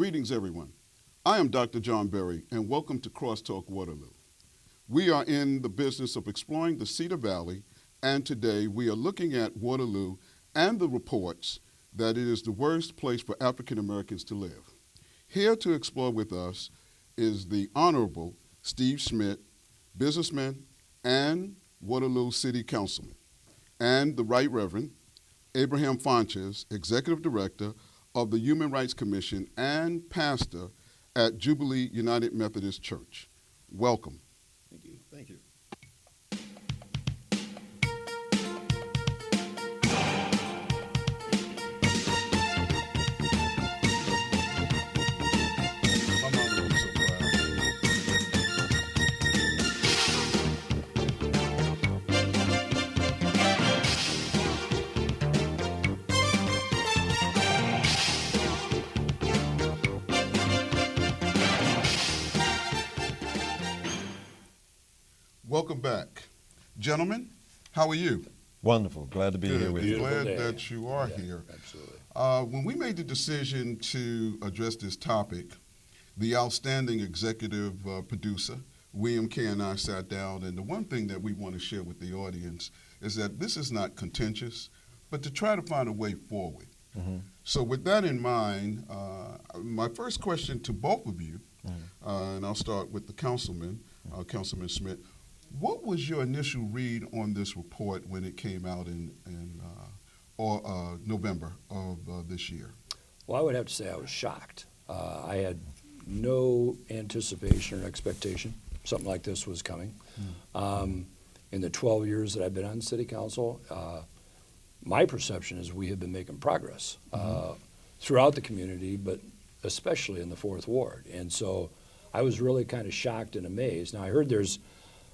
Greetings, everyone. I am Dr. John Berry, and welcome to CrossTalk Waterloo. We are in the business of exploring the Cedar Valley, and today we are looking at Waterloo and the reports that it is the worst place for African Americans to live. Here to explore with us is the Honorable Steve Schmitt, businessman and Waterloo City Councilman, and the Right Reverend Abraham Funchess, Executive Director of the Human Rights Commission and pastor at Jubilee United Methodist Church. Welcome. Thank you. Thank you. My mom would be so proud. Welcome back. Gentlemen, how are you? Wonderful. Glad to be here with you. Glad day. that you are here. Absolutely. When we made the decision to address this topic, the outstanding executive producer, William K. and I sat down, and the one thing that we want to share with the audience is that this is not contentious, but to try to find a way forward. Mm-hmm. So with that in mind, my first question to both of you, and I'll start with the councilman, Councilman Schmitt. What was your initial read on this report when it came out in November of this year? Well, I would have to say I was shocked. I had no anticipation or expectation something like this was coming. In the 12 years that I've been on city council, my perception is we have been making progress throughout the community, but especially in the Fourth Ward. And so I was really kind of shocked and amazed. Now, I heard there's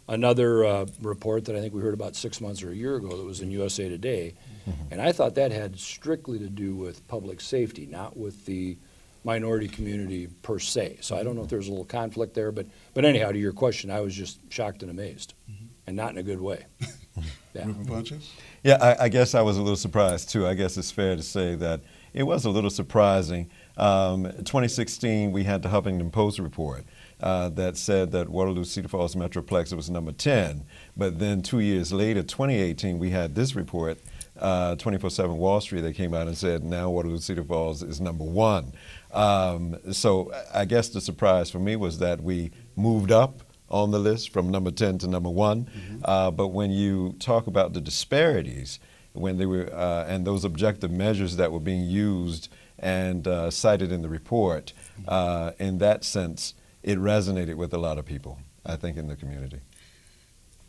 another report that I think we heard about 6 months or a year ago that was in USA Today, and I thought that had strictly to do with public safety, not with the minority community per se. So I don't know if there's a little conflict there, but anyhow, to your question, I was just shocked and amazed, and not in a good way. Yeah. Reverend Funchess? Yeah, I guess I was a little surprised too. I guess it's fair to say that it was a little surprising. 2016, we had the Huffington Post report that said that Waterloo Cedar Falls Metroplex was number 10. But then 2 years later, 2018, we had this report, 24/7 Wall Street, that came out and said now Waterloo Cedar Falls is number 1. So I guess the surprise for me was that we moved up on the list from number 10 to number 1. But when you talk about the disparities, when they were and those objective measures that were being used and cited in the report, in that sense, it resonated with a lot of people, I think, in the community.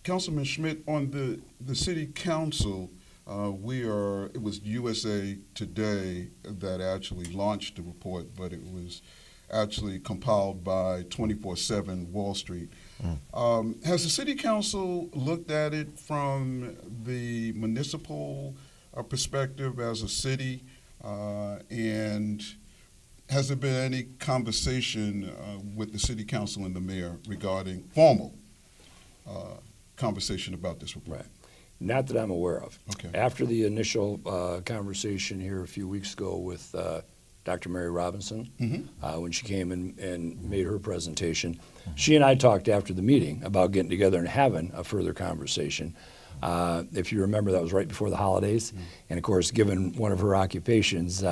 Councilman Schmitt, on the city council, it was USA Today that actually launched the report, but it was actually compiled by 24/7 Wall Street. Has the city council looked at it from the municipal perspective as a city, and has there been any conversation with the city council and the mayor regarding formal conversation about this report? Right. Not that I'm aware of. Okay. After the initial conversation here a few weeks ago with Dr. Mary Robinson, when she came and made her presentation, she and I talked after the meeting about getting together and having a further conversation. If you remember, that was right before the holidays. And of course, given one of her occupations,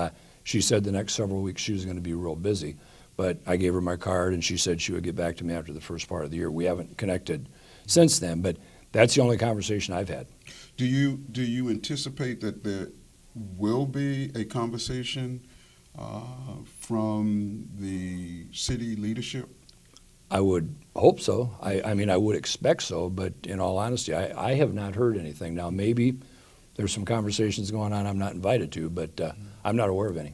she said the next several weeks she was going to be real busy. But I gave her my card, and she said she would get back to me after the first part of the year. We haven't connected since then, but that's the only conversation I've had. Do you anticipate that there will be a conversation from the city leadership? I would hope so. I mean, I would expect so, but in all honesty, I have not heard anything. Now, maybe there's some conversations going on I'm not invited to, but I'm not aware of any.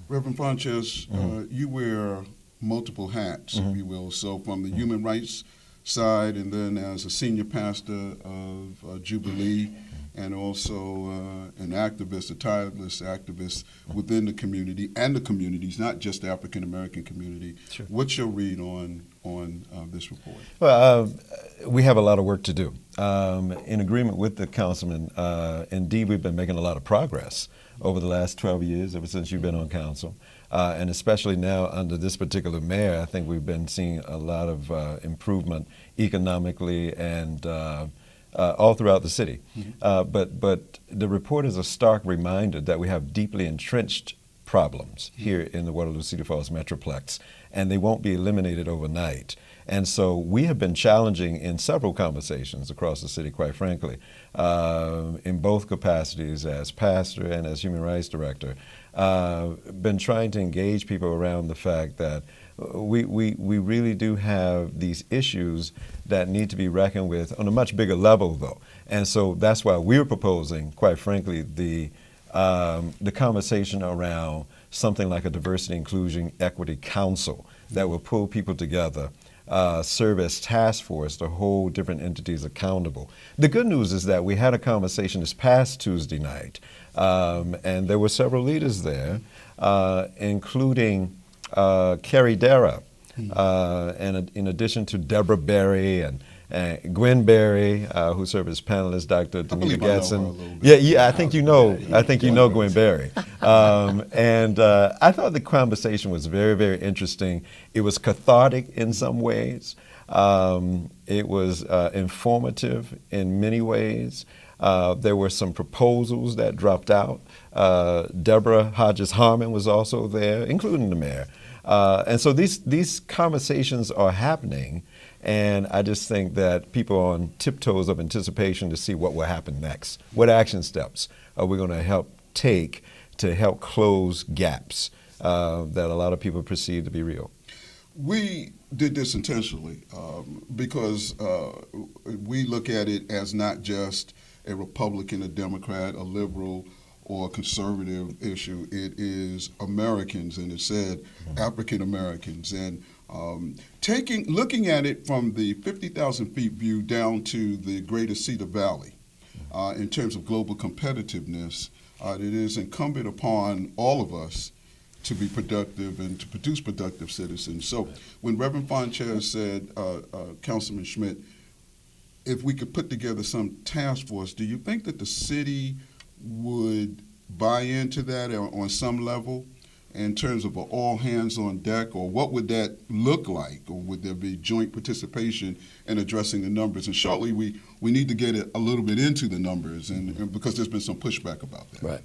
Reverend Funchess, you wear multiple hats, if you will. So from the human rights side, and then as a senior pastor of Jubilee, and also an activist, a tireless activist within the community and the communities, not just the African American community. Sure. What's your read on this report? Well, we have a lot of work to do. In agreement with the councilman, indeed, we've been making a lot of progress over the last 12 years, ever since you've been on council. And especially now under this particular mayor, I think we've been seeing a lot of improvement economically and all throughout the city. But the report is a stark reminder that we have deeply entrenched problems here in the Waterloo Cedar Falls Metroplex, and they won't be eliminated overnight. And so we have been challenging in several conversations across the city, quite frankly, in both capacities as pastor and as human rights director, been trying to engage people around the fact that we really do have these issues that need to be reckoned with on a much bigger level, though. And so that's why we're proposing, quite frankly, the conversation around something like a diversity, inclusion, equity council that will pull people together, serve as task force to hold different entities accountable. The good news is that we had a conversation this past Tuesday night, and there were several leaders there, including Carrie Dara, and in addition to Deborah Berry and Gwen Berry, who served as panelist, Dr. Danita Gatson. Yeah, I think you know. I think you know Gwen Berry. And I thought the conversation was very, very interesting. It was cathartic in some ways. It was informative in many ways. There were some proposals that dropped out. Deborah Hodges Harmon was also there, including the mayor. And so these conversations are happening. And I just think that people are on tiptoes of anticipation to see what will happen next. What action steps are we going to help take to help close gaps that a lot of people perceive to be real? We did this intentionally because we look at it as not just a Republican, a Democrat, a liberal, or conservative issue. It is Americans, and it said African Americans, and looking at it from the 50,000 feet view down to the greater Cedar Valley, in terms of global competitiveness, it is incumbent upon all of us to be productive and to produce productive citizens. So when Reverend Funchess said, Councilman Schmitt, if we could put together some task force, do you think that the city would buy into that on some level in terms of an all hands on deck, or what would that look like? Or would there be joint participation in addressing the numbers? And shortly, we need to get a little bit into the numbers, and because there's been some pushback about that. Right.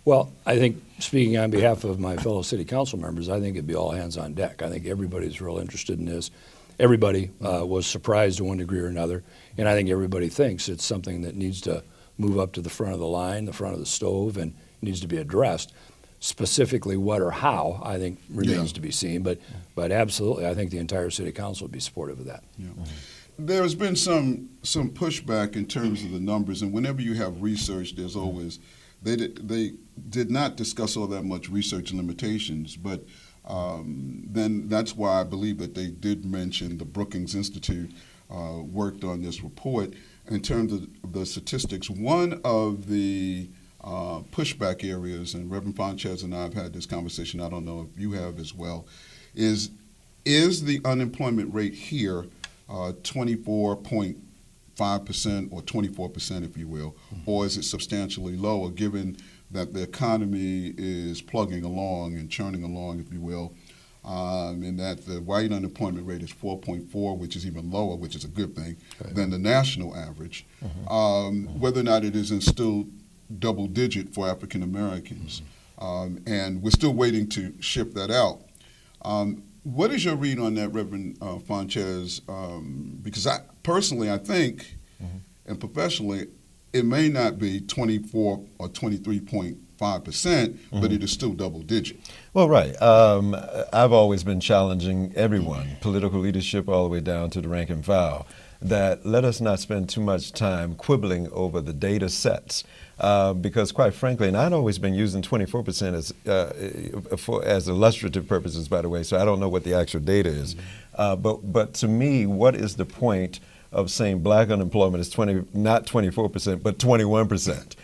Well, I think, speaking on behalf of my fellow city council members, I think it'd be all hands on deck. I think everybody's real interested in this. Everybody was surprised to one degree or another, and I think everybody thinks it's something that needs to move up to the front of the line, the front of the stove, and needs to be addressed. Specifically what or how, I think, remains to be seen, but absolutely, I think the entire city council would be supportive of that. Yeah. There's been some pushback in terms of the numbers, and whenever you have research, there's always, they did not discuss all that much research limitations, but then that's why I believe that they did mention the Brookings Institute worked on this report. In terms of the statistics, one of the pushback areas, and Reverend Funchess and I have had this conversation, I don't know if you have as well, is the unemployment rate here 24.5% or 24%, if you will, or is it substantially lower, given that the economy is plugging along and churning along, if you will, and that the white unemployment rate is 4.4, which is even lower, which is a good thing, than the national average, whether or not it is in still double digit for African Americans, and we're still waiting to ship that out. What is your read on that, Reverend Funchess? Because I personally, I think, and professionally, it may not be 24 or 23.5%, but it is still double digit. Well, right. I've always been challenging everyone, political leadership all the way down to the rank and file, that let us not spend too much time quibbling over the data sets. Because quite frankly, and I'd always been using 24% as illustrative purposes, by the way, so I don't know what the actual data is. But to me, what is the point of saying black unemployment is not 24%, but 21%.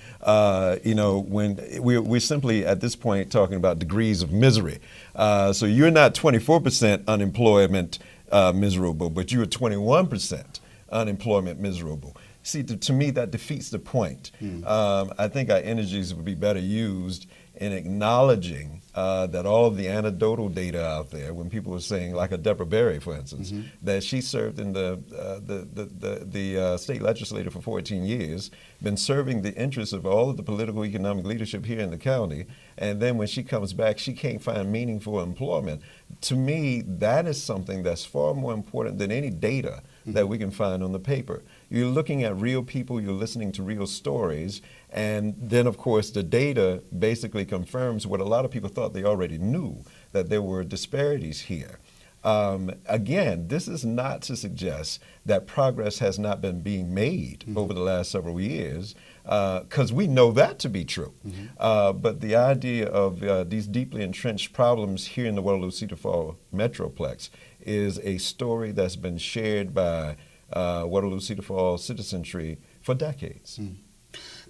When we're simply at this point talking about degrees of misery. So you're not 24% unemployment miserable, but you're 21% unemployment miserable. See, to me, that defeats the point. I think our energies would be better used in acknowledging that all of the anecdotal data out there, when people were saying, like a Deborah Berry, for instance, that she served in the state legislature for 14 years, been serving the interests of all of the political economic leadership here in the county, and then when she comes back, she can't find meaningful employment. To me, that is something that's far more important than any data that we can find on the paper. You're looking at real people, you're listening to real stories, and then, of course, the data basically confirms what a lot of people thought they already knew, that there were disparities here. Again, this is not to suggest that progress has not been being made over the last several years, because we know that to be true. But the idea of these deeply entrenched problems here in the Waterloo-Cedar Falls Metroplex is a story that's been shared by Waterloo-Cedar Falls citizenry for decades.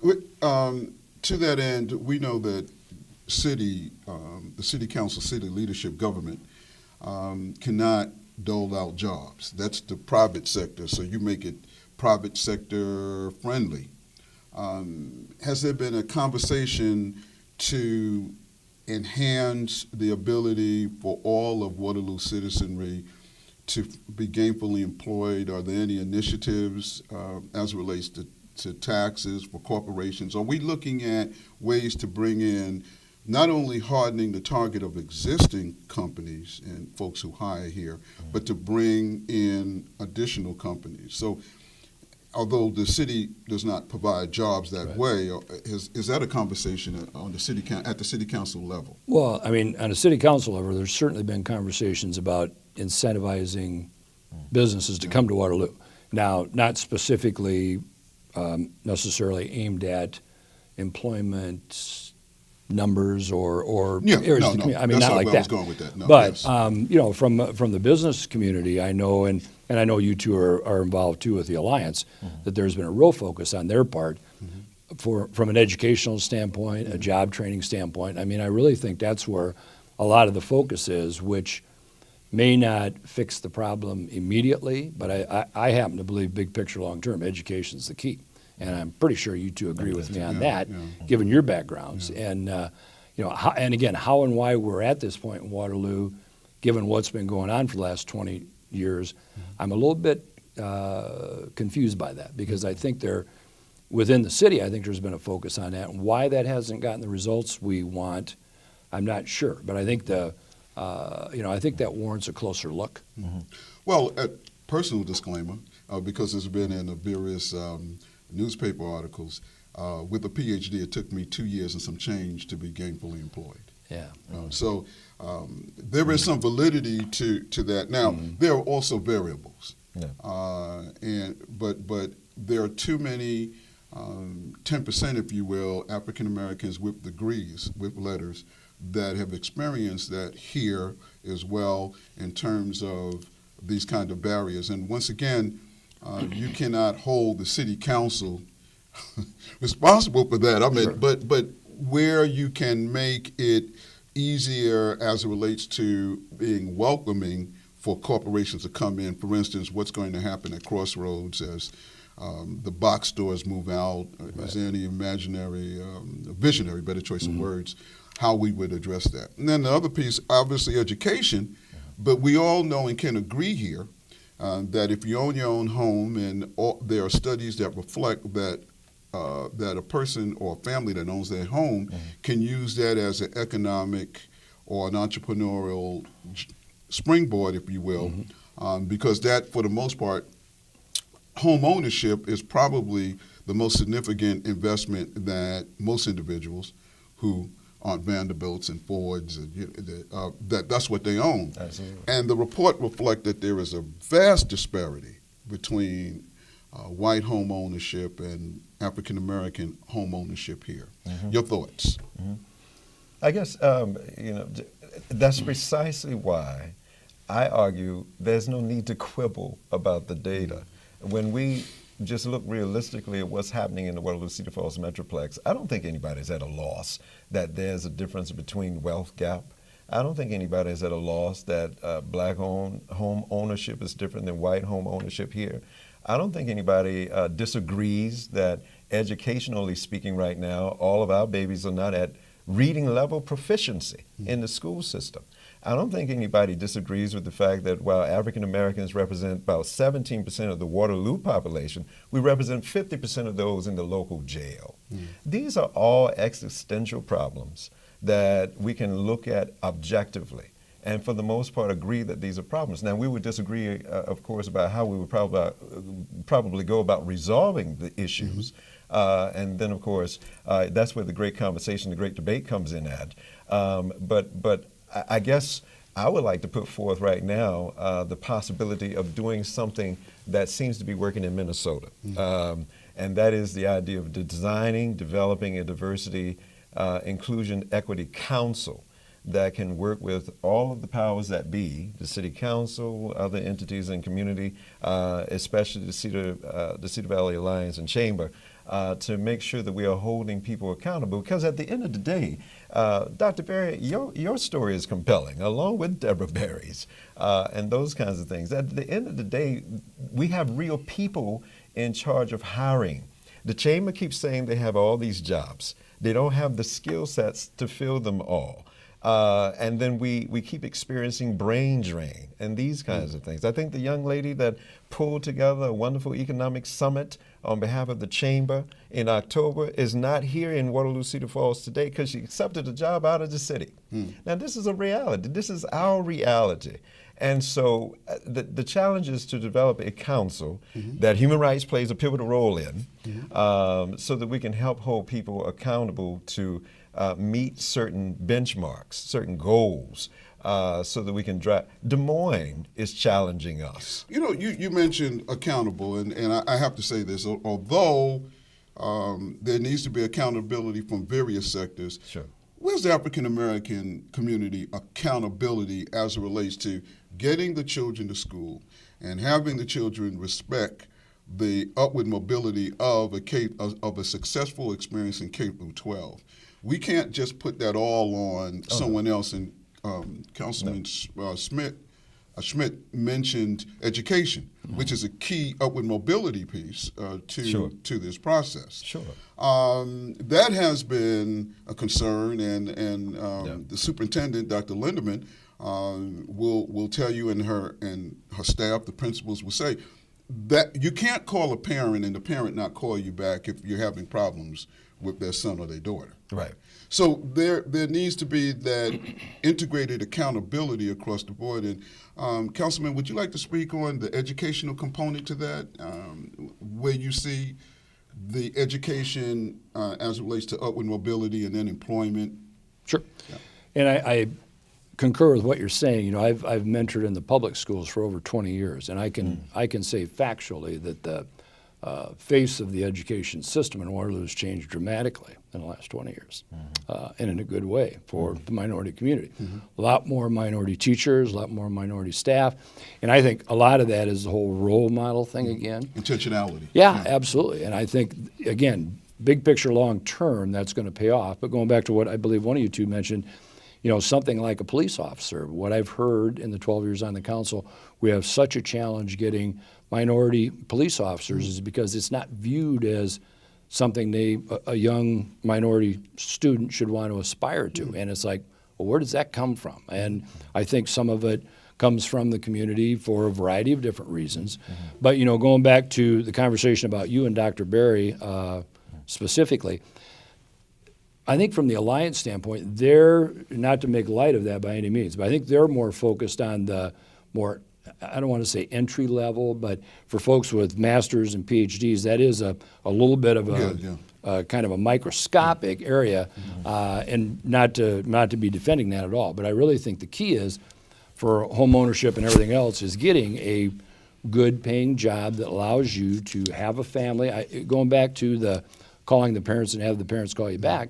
To that end, we know that the city council, city leadership, government cannot dole out jobs. That's the private sector, so you make it private sector friendly. Has there been a conversation to enhance the ability for all of Waterloo citizenry to be gainfully employed? Are there any initiatives as it relates to taxes for corporations? Are we looking at ways to bring in not only hardening the target of existing companies and folks who hire here, but to bring in additional companies? So although the city does not provide jobs that way, is that a conversation on at the city council level? Well, I mean, on a city council level, there's certainly been conversations about incentivizing businesses to come to Waterloo. Now, not specifically necessarily aimed at employment numbers or areas of the community. I mean, that's not like where that. I was going with that. No, but yes. From the business community, I know, and I know you two are involved too with the Alliance, that there's been a real focus on their part from an educational standpoint, a job training standpoint. I mean, I really think that's where a lot of the focus is, which may not fix the problem immediately, but I happen to believe big picture, long term, education is the key. And I'm pretty sure you two agree with me on that, given your backgrounds. And how and why we're at this point in Waterloo, given what's been going on for the last 20 years, I'm a little bit confused by that, because I think within the city, I think there's been a focus on that. And why that hasn't gotten the results we want, I'm not sure. But I think I think that warrants a closer look. Well, a personal disclaimer, because it's been in the various newspaper articles, with a PhD, it took me 2 years and some change to be gainfully employed. Yeah. So there is some validity to that. Now, there are also variables, but there are too many 10%, if you will, African Americans with degrees, with letters, that have experienced that here as well in terms of these kind of barriers. And once again, you cannot hold the city council responsible for that. I mean, but where you can make it easier as it relates to being welcoming for corporations to come in. For instance, what's going to happen at Crossroads as the box stores move out? Is there any visionary, better choice of words, how we would address that? And then the other piece, obviously education, but we all know and can agree here that if you own your own home, and there are studies that reflect that that a person or a family that owns their home can use that as an economic or an entrepreneurial springboard, if you will, because that, for the most part, home ownership is probably the most significant investment that most individuals who aren't Vanderbilts and Fords, that's what they own. Absolutely. And the report reflects that there is a vast disparity between white home ownership and African American home ownership here. Your thoughts? I guess that's precisely why I argue there's no need to quibble about the data. when we just look realistically at what's happening in the Waterloo Cedar Falls Metroplex, I don't think anybody's at a loss that there's a difference between wealth gap. I don't think anybody's at a loss that black home ownership is different than white home ownership here. I don't think anybody disagrees that educationally speaking right now, all of our babies are not at reading level proficiency in the school system. I don't think anybody disagrees with the fact that while African Americans represent about 17% of the Waterloo population, we represent 50% of those in the local jail. These are all existential problems that we can look at objectively and for the most part agree that these are problems. Now we would disagree, of course, about how we would probably go about resolving the issues. And then, of course, that's where the great conversation, the great debate comes in at. But I guess I would like to put forth right now the possibility of doing something that seems to be working in Minnesota. And that is the idea of developing a diversity, inclusion, equity council that can work with all of the powers that be, the city council, other entities in community, especially the Cedar Valley Alliance and Chamber, to make sure that we are holding people accountable. Because at the end of the day, Dr. Berry, your story is compelling, along with Deborah Berry's, and those kinds of things. At the end of the day, we have real people in charge of hiring. The Chamber keeps saying they have all these jobs. They don't have the skill sets to fill them all. And then we keep experiencing brain drain and these kinds of things. I think the young lady that pulled together a wonderful economic summit on behalf of the Chamber in October is not here in Waterloo Cedar Falls today because she accepted a job out of the city. Now this is a reality. This is our reality. And so the challenge is to develop a council that human rights plays a pivotal role in so that we can help hold people accountable to meet certain benchmarks, certain goals, so that we can drive. Des Moines is challenging us. You know, you mentioned accountable, and I have to say this, although there needs to be accountability from various sectors, Sure. where's the African American community accountability as it relates to getting the children to school and having the children respect the upward mobility of a successful experience in K through 12? We can't just put that all on someone else. And Councilman Schmitt mentioned education, which is a key upward mobility piece to this process. Sure. That has been a concern, and the superintendent, Dr. Lindeman, will tell you, and her staff, the principals will say that you can't call a parent and the parent not call you back if you're having problems with their son or their daughter. Right. So there needs to be that integrated accountability across the board. And Councilman, would you like to speak on the educational component to that, where you see the education as it relates to upward mobility and then employment? Sure. Yeah. And I concur with what you're saying. You know, I've mentored in the public schools for over 20 years, and I can say factually that the face of the education system in Waterloo has changed dramatically in the last 20 years, and in a good way for the minority community. A lot more minority teachers, a lot more minority staff, and I think a lot of that is the whole role model thing again. Intentionality. Yeah, absolutely. And I think, again, big picture, long term, that's going to pay off. But going back to what I believe one of you two mentioned, you know, something like a police officer. What I've heard in the 12 years on the council, we have such a challenge getting minority police officers is because it's not viewed as something a young minority student should want to aspire to. And it's like, well, where does that come from? And I think some of it comes from the community for a variety of different reasons. But, you know, going back to the conversation about you and Dr. Berry specifically, I think from the Alliance standpoint, they're, not to make light of that by any means, but I think they're more focused on the more, I don't want to say entry level, but for folks with masters and PhDs, that is a little bit of a kind of a microscopic area, and not to be defending that at all. But I really think the key is for home ownership and everything else is getting a good paying job that allows you to have a family. Going back to the calling the parents and have the parents call you back,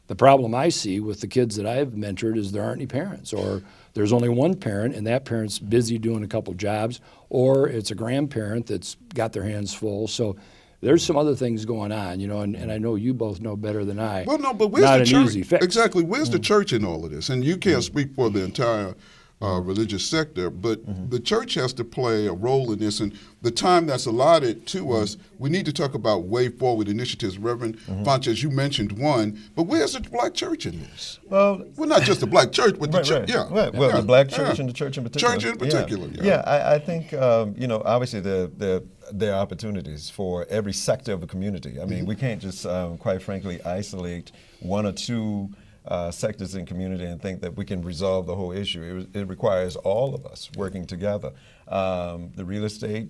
The problem I see with the kids that I've mentored is there aren't any parents, or there's only one parent and that parent's busy doing a couple jobs, or it's a grandparent that's got their hands full. So there's some other things going on, and I know you both know better than I. Well, no, but where's Not the an church? easy fix. Exactly, where's the church in all of this? And you can't speak for the entire religious sector, but the church has to play a role in this. And the time that's allotted to us, we need to talk about way forward initiatives. Reverend Funchess, you mentioned one, but where's the black church in this? Well, not just the black church, but the church. Yeah, right. Well, yeah, the black church yeah. and the church in particular. Church in particular. I think obviously there are opportunities for every sector of the community. I mean, we can't just, quite frankly, isolate one or two sectors in community and think that we can resolve the whole issue. It requires all of us working together. The real estate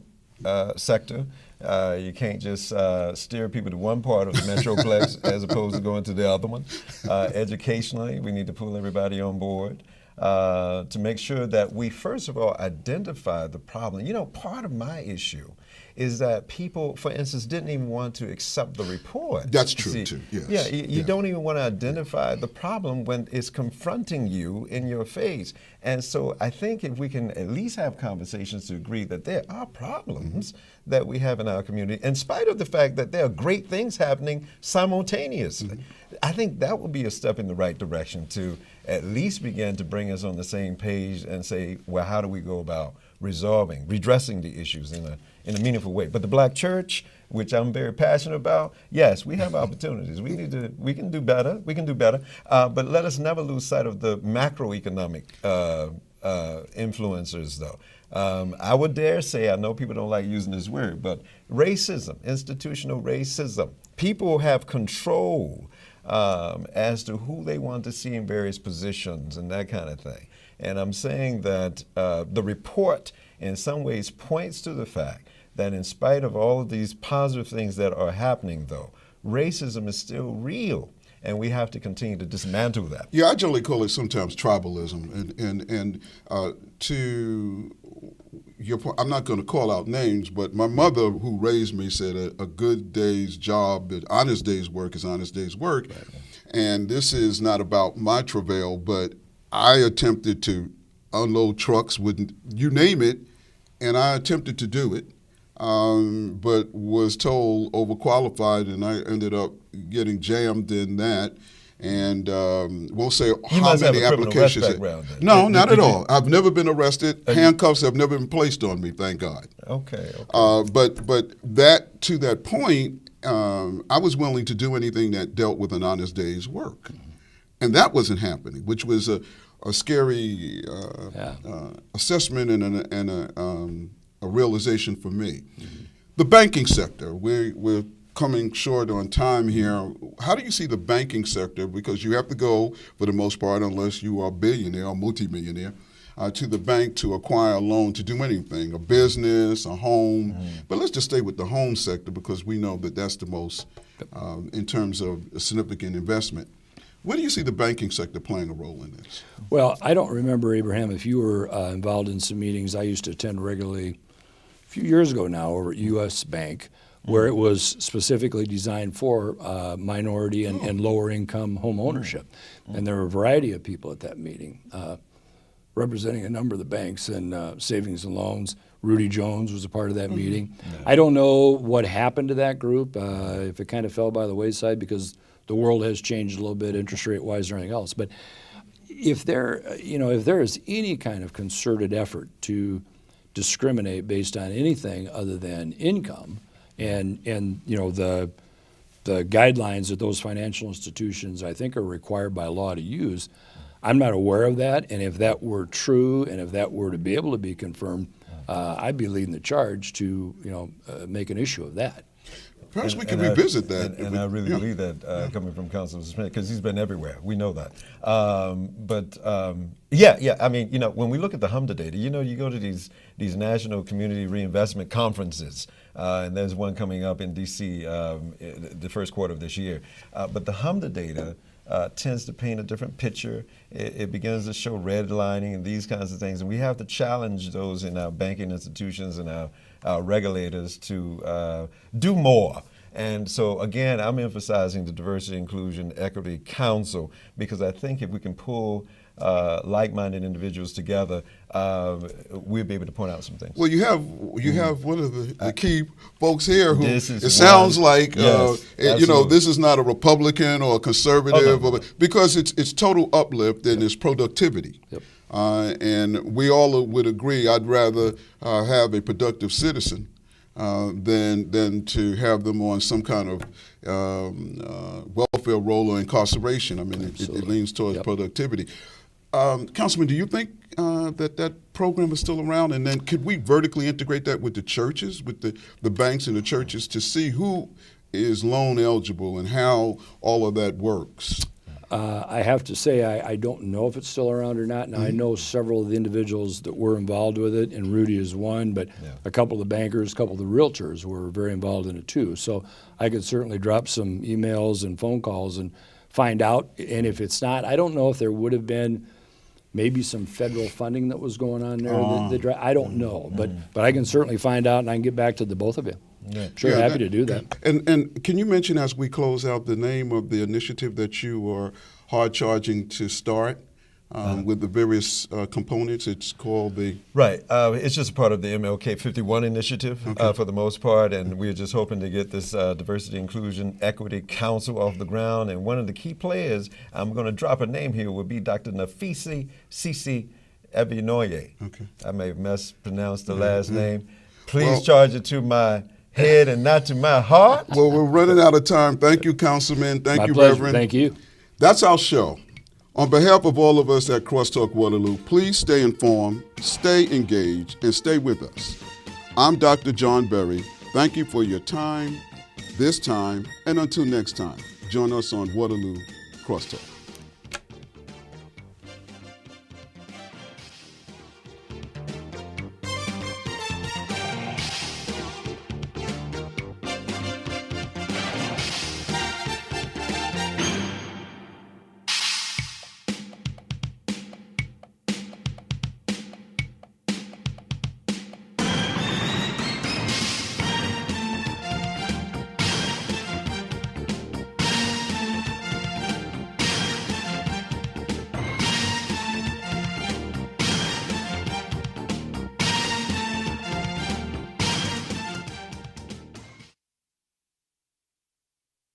sector, you can't just steer people to one part of the Metroplex as opposed to going to the other one. Educationally, we need to pull everybody on board to make sure that we, first of all, identify the problem. Part of my issue is that people, for instance, didn't even want to accept the report. That's true, too, yes. Yeah, you don't even want to identify the problem when it's confronting you in your face. And so I think if we can at least have conversations to agree that there are problems that we have in our community, in spite of the fact that there are great things happening simultaneously, I think that would be a step in the right direction to at least begin to bring us on the same page and say, well, how do we go about redressing the issues in a meaningful way? But the black church, which I'm very passionate about, yes, we have opportunities. We can do better. But let us never lose sight of the macroeconomic influencers, though. I would dare say, I know people don't like using this word, but racism, institutional racism. People have control as to who they want to see in various positions and that kind of thing. And I'm saying that the report in some ways points to the fact that in spite of all of these positive things that are happening, though, racism is still real. And we have to continue to dismantle that. Yeah, I generally call it sometimes tribalism. And to your point, I'm not going to call out names, but my mother, who raised me, said a good day's job, an honest day's work is honest day's work. Right. And this is not about my travail, but I attempted to unload trucks with you name it, and I attempted to do it, but was told overqualified, and I ended up getting jammed in that. And won't say how many applications. No, not at all. I've never been arrested. Handcuffs have never been placed on me, thank God. Okay. But that to that point, I was willing to do anything that dealt with an honest day's work, and that wasn't happening, which was a scary assessment and a realization for me. The banking sector, we're coming short on time here. How do you see the banking sector? Because you have to go, for the most part, unless you are a billionaire or multimillionaire, to the bank to acquire a loan to do anything, a business, a home. But let's just stay with the home sector because we know that that's the most, in terms of a significant investment. Where do you see the banking sector playing a role in this? Well, I don't remember, Abraham, if you were involved in some meetings I used to attend regularly a few years ago now over at U.S. Bank, where it was specifically designed for minority and lower income home ownership. And there were a variety of people at that meeting representing a number of the banks and savings and loans. Rudy Jones was a part of that meeting. I don't know what happened to that group, if it kind of fell by the wayside because the world has changed a little bit interest rate wise or anything else. But if there is any kind of concerted effort to discriminate based on anything other than income, and the guidelines that those financial institutions I think are required by law to use, I'm not aware of that. And if that were true, and if that were to be able to be confirmed, I'd be leading the charge to make an issue of that. Perhaps we can revisit that. And I really believe that coming from Councilor Schmitt, because he's been everywhere. We know that. I mean, when we look at the HMDA data, you go to these national community reinvestment conferences, and there's one coming up in D.C. The first quarter of this year. But the HMDA data tends to paint a different picture. It begins to show redlining and these kinds of things. And we have to challenge those in our banking institutions and our regulators to do more. And so, again, I'm emphasizing the Diversity, Inclusion, Equity Council because I think if we can pull like-minded individuals together, we'll be able to point out some things. Well, you have one of the key folks here who This is it sounds one- like yes, this is not a Republican or a conservative, Oh, no. because it's total uplift and it's productivity. Yep. And we all would agree. I'd rather have a productive citizen than to have them on some kind of welfare roll or incarceration. I mean, it leans towards productivity. Councilman, do you think that program is still around? And then could we vertically integrate that with the churches, with the banks and the churches to see who is loan eligible and how all of that works? I have to say I don't know if it's still around or not. Now, I know several of the individuals that were involved with it, and Rudy is one, but a couple of the bankers, a couple of the realtors were very involved in it too. So I could certainly drop some emails and phone calls and find out. And if it's not, I don't know if there would have been maybe some federal funding that was going on there. I don't know, but I can certainly find out, and I can get back to the both of you. Yeah. Sure, happy to do that. And can you mention, as we close out, the name of the initiative that you are hard charging to start with the various components? It's called the... Right. It's just part of the MLK 51 initiative for the most part, and we're just hoping to get this Diversity, Inclusion, Equity Council off the ground. And one of the key players, I'm going to drop a name here, will be Dr. Nafisi Sisi Ebinoye. Okay. I may have mispronounced the last name. Please charge it to my head and not to my heart. Well, we're running out of time. Thank you, Councilman. Thank My you, pleasure. Reverend. Thank you. That's our show. On behalf of all of us at CrossTalk Waterloo, please stay informed, stay engaged, and stay with us. I'm Dr. John Berry. Thank you for your time, this time, and until next time, join us on Waterloo CrossTalk.